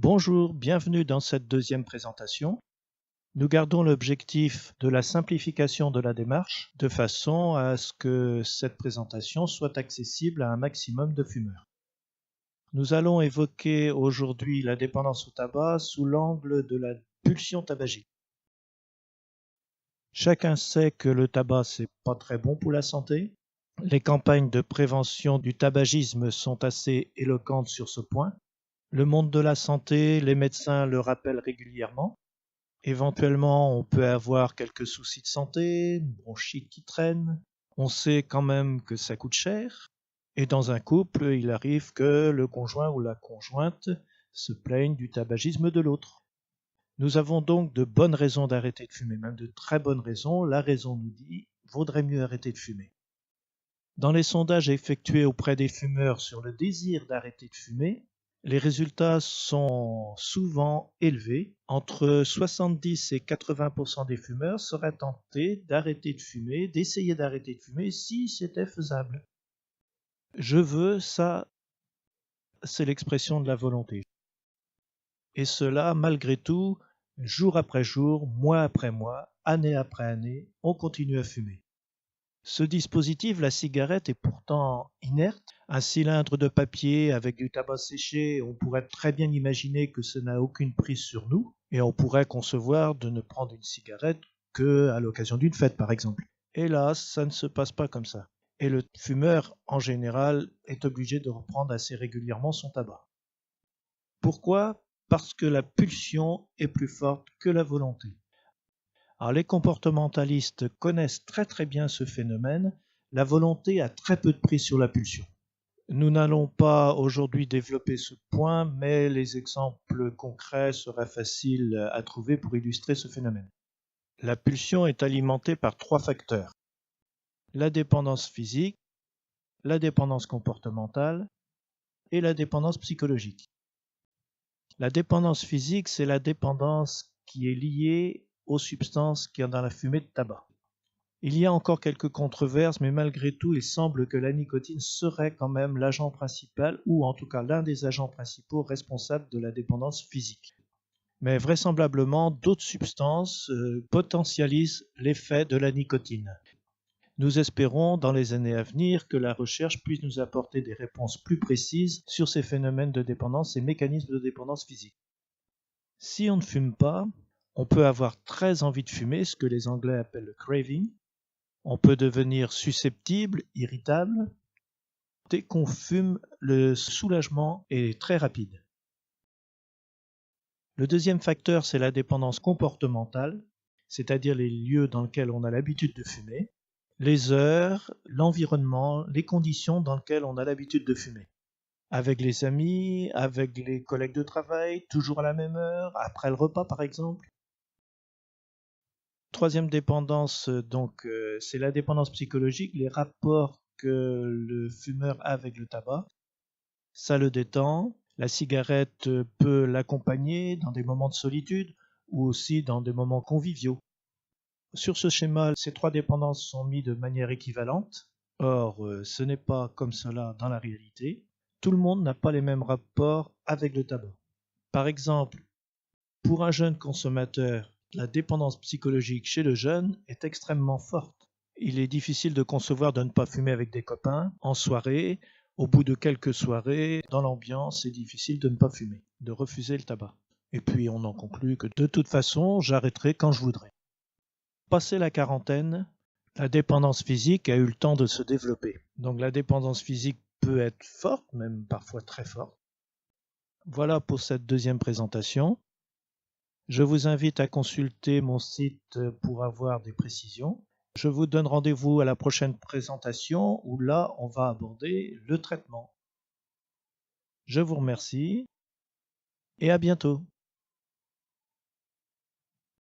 Bonjour, bienvenue dans cette deuxième présentation. Nous gardons l'objectif de la simplification de la démarche de façon à ce que cette présentation soit accessible à un maximum de fumeurs. Nous allons évoquer aujourd'hui la dépendance au tabac sous l'angle de la pulsion tabagique. Chacun sait que le tabac, c'est pas très bon pour la santé. Les campagnes de prévention du tabagisme sont assez éloquentes sur ce point. Le monde de la santé, les médecins le rappellent régulièrement. Éventuellement, on peut avoir quelques soucis de santé, une bronchite qui traîne. On sait quand même que ça coûte cher. Et dans un couple, il arrive que le conjoint ou la conjointe se plaigne du tabagisme de l'autre. Nous avons donc de bonnes raisons d'arrêter de fumer, même de très bonnes raisons. La raison nous dit, vaudrait mieux arrêter de fumer. Dans les sondages effectués auprès des fumeurs sur le désir d'arrêter de fumer, les résultats sont souvent élevés. Entre 70 et 80% des fumeurs seraient tentés d'arrêter de fumer, d'essayer d'arrêter de fumer si c'était faisable. Je veux, ça, c'est l'expression de la volonté. Et cela, malgré tout, jour après jour, mois après mois, année après année, on continue à fumer. Ce dispositif, la cigarette, est pourtant inerte. Un cylindre de papier avec du tabac séché, on pourrait très bien imaginer que ça n'a aucune prise sur nous, et on pourrait concevoir de ne prendre une cigarette qu'à l'occasion d'une fête, par exemple. Hélas, ça ne se passe pas comme ça. Et le fumeur, en général, est obligé de reprendre assez régulièrement son tabac. Pourquoi ? Parce que la pulsion est plus forte que la volonté. Alors, les comportementalistes connaissent très bien ce phénomène. La volonté a très peu de prise sur la pulsion. Nous n'allons pas aujourd'hui développer ce point, mais les exemples concrets seraient faciles à trouver pour illustrer ce phénomène. La pulsion est alimentée par trois facteurs: la dépendance physique, la dépendance comportementale et la dépendance psychologique. La dépendance physique, c'est la dépendance qui est liée aux substances qu'il y a dans la fumée de tabac. Il y a encore quelques controverses, mais malgré tout, il semble que la nicotine serait quand même l'agent principal, ou en tout cas l'un des agents principaux responsables de la dépendance physique. Mais vraisemblablement, d'autres substances potentialisent l'effet de la nicotine. Nous espérons dans les années à venir que la recherche puisse nous apporter des réponses plus précises sur ces phénomènes de dépendance et mécanismes de dépendance physique. Si on ne fume pas, on peut avoir très envie de fumer, ce que les Anglais appellent le craving. On peut devenir susceptible, irritable. Dès qu'on fume, le soulagement est très rapide. Le deuxième facteur, c'est la dépendance comportementale, c'est-à-dire les lieux dans lesquels on a l'habitude de fumer, les heures, l'environnement, les conditions dans lesquelles on a l'habitude de fumer. Avec les amis, avec les collègues de travail, toujours à la même heure, après le repas par exemple. Troisième dépendance, c'est la dépendance psychologique, les rapports que le fumeur a avec le tabac. Ça le détend. La cigarette peut l'accompagner dans des moments de solitude ou aussi dans des moments conviviaux. Sur ce schéma, ces trois dépendances sont mises de manière équivalente. Or, ce n'est pas comme cela dans la réalité. Tout le monde n'a pas les mêmes rapports avec le tabac. Par exemple, pour un jeune consommateur, la dépendance psychologique chez le jeune est extrêmement forte. Il est difficile de concevoir de ne pas fumer avec des copains, en soirée. Au bout de quelques soirées, dans l'ambiance, c'est difficile de ne pas fumer, de refuser le tabac. Et puis on en conclut que de toute façon, j'arrêterai quand je voudrais. Passé la quarantaine, la dépendance physique a eu le temps de se développer. Donc la dépendance physique peut être forte, même parfois très forte. Voilà pour cette deuxième présentation. Je vous invite à consulter mon site pour avoir des précisions. Je vous donne rendez-vous à la prochaine présentation où là, on va aborder le traitement. Je vous remercie et à bientôt.